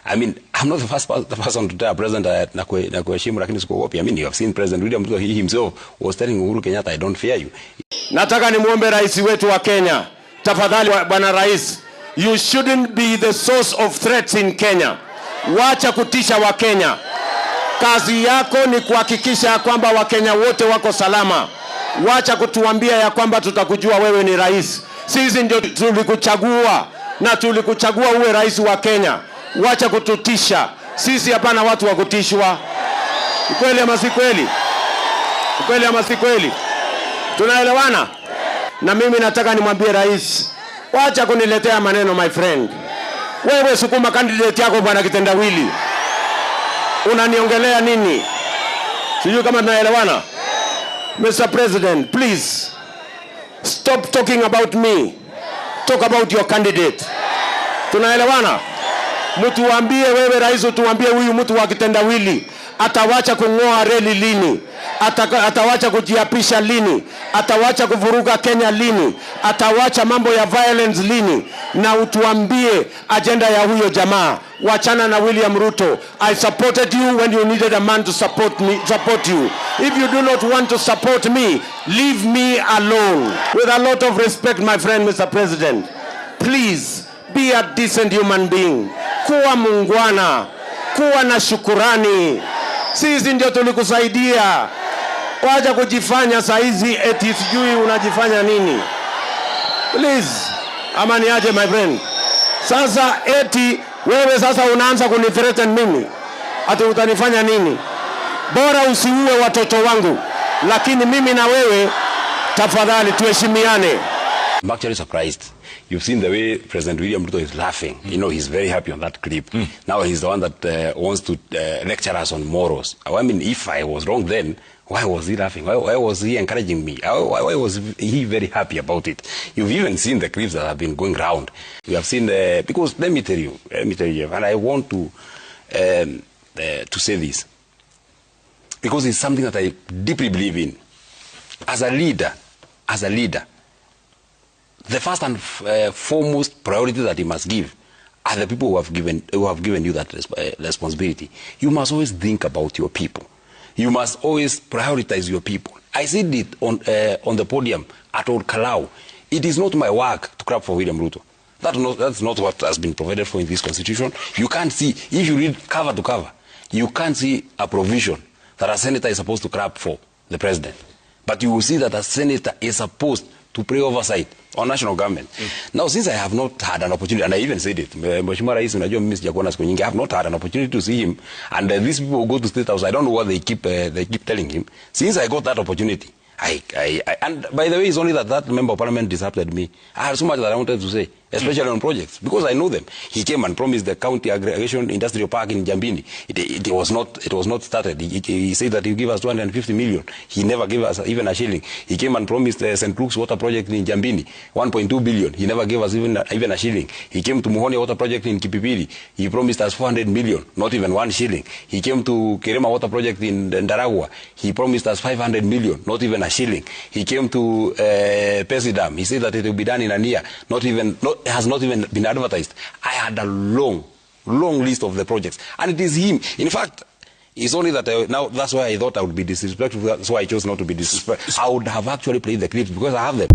I mean, I'm not the first person to tell President na kuheshimu lakini sikuogopi. I mean, you have seen President William Ruto, he himself was telling Uhuru Kenyatta, I don't fear you. Nataka nimuombe rais wetu wa Kenya, tafadhali bwana rais, you shouldn't be the source of threats in Kenya. Wacha kutisha wa Kenya. Kazi yako ni kuhakikisha kwamba Wakenya wote wako salama. Wacha kutuambia ya kwamba tutakujua wewe ni rais. Sisi ndio tulikuchagua na tulikuchagua uwe rais wa Kenya. Wacha kututisha. Sisi hapana watu wa kutishwa. Kweli ama si kweli? Kweli ama si kweli? Tunaelewana? Na mimi nataka nimwambie rais, wacha kuniletea maneno my friend. Wewe sukuma candidate yako bwana Kitendawili. Unaniongelea nini? Sijui kama tunaelewana. Mr. President, please stop talking about me. Talk about your candidate. Tunaelewana? Mtu waambie wewe rais, utuambie huyu mtu wa Kitendawili atawacha kungoa reli lini? Atawacha kujiapisha lini? Atawacha kuvuruga Kenya lini? Atawacha mambo ya violence lini? Na utuambie agenda ya huyo jamaa. Wachana na William Ruto. I supported you when you needed a man to support you. If you do not want to support me, leave me alone. With a lot of respect, my friend, Mr. President, please be a decent human being. Kuwa mungwana. Kuwa na shukurani. Sisi ndio tulikusaidia. Wacha kujifanya saizi eti sijui unajifanya nini. Please, ama niaje my friend. Sasa eti wewe sasa unaanza kunithreaten mimi. Ati utanifanya nini? Bora usiue watoto wangu. Lakini mimi na wewe tafadhali tuheshimiane. I'm actually surprised. You've seen the way President William Ruto is laughing. You know, he's very happy on that clip. Now he's the one that wants to lecture us on morals. I mean, if I was wrong then, why was he laughing? Why was he encouraging me? Why was he very happy about it? You've even seen the clips that have been going around. You have seen because let me tell you, and I want to say this, because it's something that I deeply believe in. As a leader, the first and foremost priority that you must give are the people who have given you that responsibility. You must always think about your people. You must always prioritize your people. I said it on the podium at Old Kalau. It is not my work to crap for William Ruto. That's not what has been provided for in this constitution. You can't see, if you read cover to cover, you can't see a provision that a senator is supposed to crap for the president. But you will see that a senator is supposed to pay oversight on national government. Now, since I have not had an opportunity, and I even said it, Mheshimiwa Rais, unajua mimi sijakuona siku nyingi, I have not had an opportunity to see him, and these people who go to State House, I don't know what they keep telling him. Since I got that opportunity, and by the way, it's only that member of parliament disrupted me. I had so much that I wanted to say, especially on projects, because I know them. He came and promised the county aggregation industrial park in Njambini. It was not started. He said that he would give us 250 million. He never gave us even a shilling. He came and promised the St. Luke's water project in Njambini, 1.2 billion. He never gave us even a shilling. He came to Muhoni water project in Kipipiri. He promised us 400 million, not even one shilling. He came to Kirema water project in Ndaragwa. He promised us 500 million, not even a shilling. He came to Pesidam. He said that it will be done in a year. It has not even been advertised. I had a long list of the projects, and it is him. In fact, it's only that now that's why I thought I would be disrespectful. That's why I chose not to be disrespectful. I would have actually played the clips because I have them.